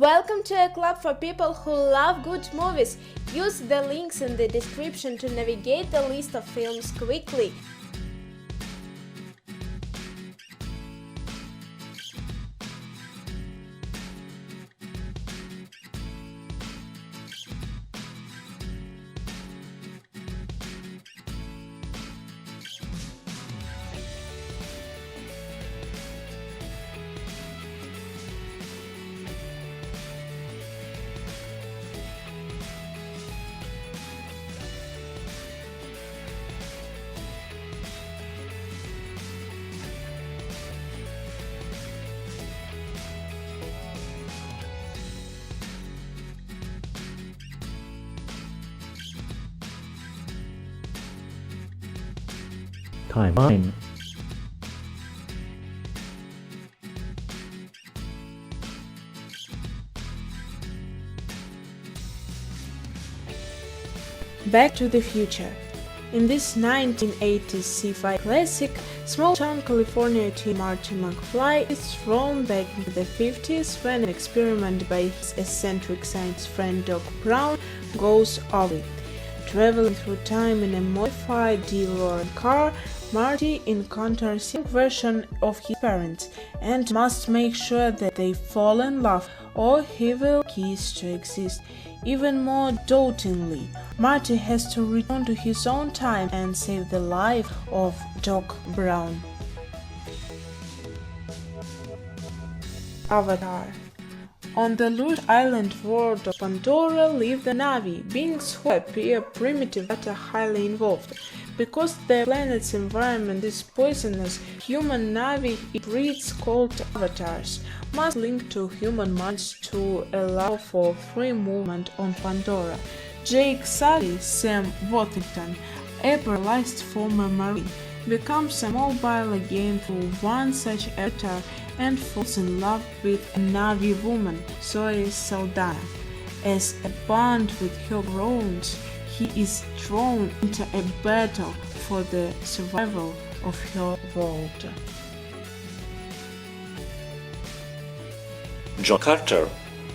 Welcome to a club for people who love good movies. Use the links in the description to navigate the list of films quickly. Timeline. Back to the Future. In this 1980s sci-fi classic, small-town California teen Marty McFly is thrown back into the 50s when an experiment by his eccentric science friend Doc Brown goes awry. Traveling through time in a modified DeLorean car, Marty encounters a young version of his parents and must make sure that they fall in love or he will cease to exist. Even more dauntingly, Marty has to return to his own time and save the life of Doc Brown. Avatar. On the lush island world of Pandora live the Na'vi, beings who appear primitive but are highly involved. Because their planet's environment is poisonous, human Na'vi breeds called avatars must link to human minds to allow for free movement on Pandora. Jake Sully, Sam Worthington, a paralyzed former Marine, becomes immobile again through one such avatar and falls in love with a Na'vi woman, Zoe Saldana. As a bond with her groans, he is thrown into a battle for the survival of her world. John Carter.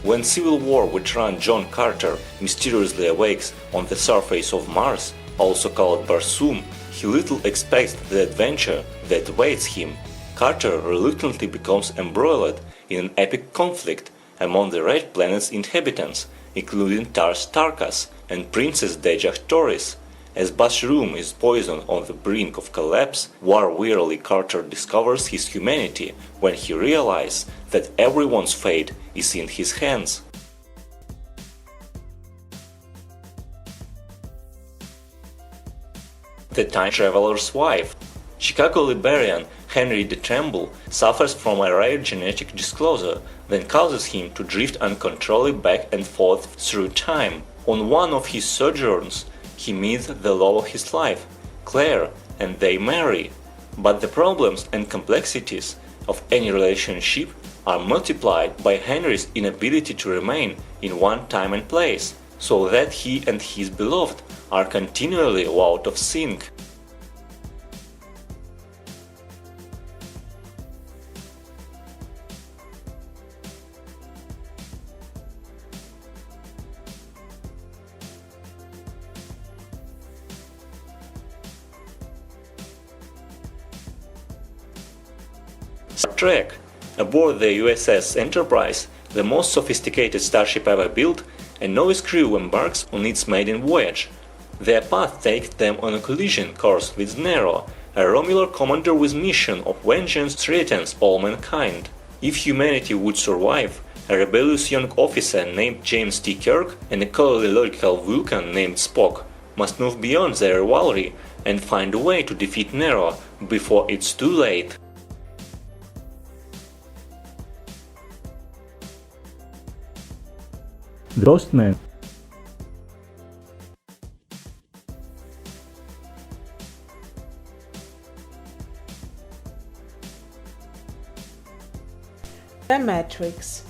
When Civil War veteran John Carter mysteriously awakes on the surface of Mars, also called Barsoom, he little expects the adventure that awaits him. Carter reluctantly becomes embroiled in an epic conflict among the Red Planet's inhabitants, including Tars Tarkas and Princess Dejah Toris. As Barsoom is poisoned on the brink of collapse, war-weary Carter discovers his humanity when he realizes that everyone's fate is in his hands. The Time Traveler's Wife. Chicago librarian Henry de Tremble suffers from a rare genetic disclosure that causes him to drift uncontrollably back and forth through time. On one of his sojourns, he meets the love of his life, Claire, and they marry. But the problems and complexities of any relationship are multiplied by Henry's inability to remain in one time and place, so that he and his beloved are continually out of sync. Star Trek. Aboard the USS Enterprise, the most sophisticated starship ever built, a novice crew embarks on its maiden voyage. Their path takes them on a collision course with Nero, a Romulan commander with mission of vengeance threatens all mankind. If humanity would survive, a rebellious young officer named James T. Kirk and a coldly logical Vulcan named Spock must move beyond their rivalry and find a way to defeat Nero before it's too late. The Postman. The Matrix.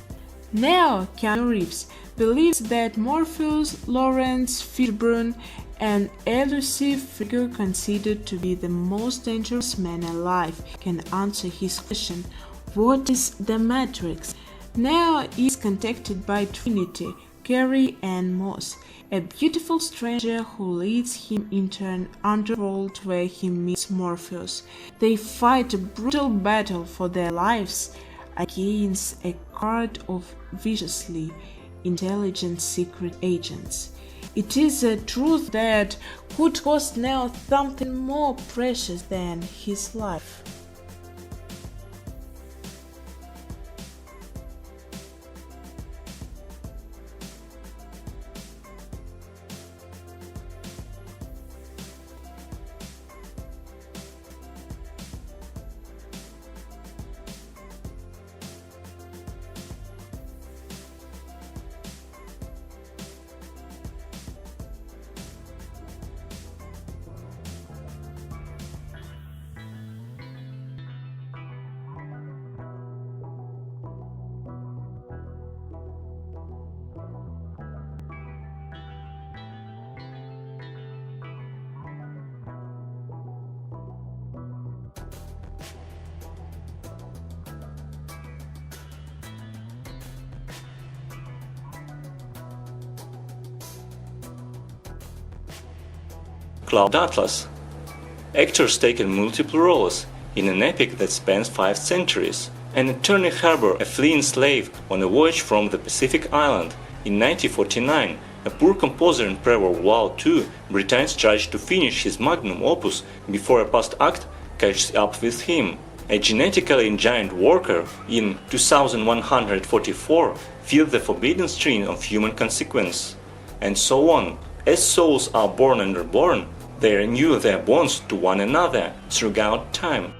Neo, Keanu Reeves, believes that Morpheus, Lawrence Fishburne, an elusive figure considered to be the most dangerous man alive, can answer his question, what is the Matrix? Neo is contacted by Trinity, Carrie and Moss, a beautiful stranger who leads him into an underworld where he meets Morpheus. They fight a brutal battle for their lives against a guard of viciously intelligent secret agents. It is a truth that could cost Neo something more precious than his life. Cloud Atlas. Actors taken multiple roles in an epic that spans 5 centuries. An attorney harbors a fleeing slave on a voyage from the Pacific Island. In 1949, a poor composer in pre-World War II returns charged to finish his magnum opus before a past act catches up with him. A genetically engineered worker in 2144 feels the forbidden strain of human consequence. And so on. As souls are born and reborn, they renew their bonds to one another throughout time.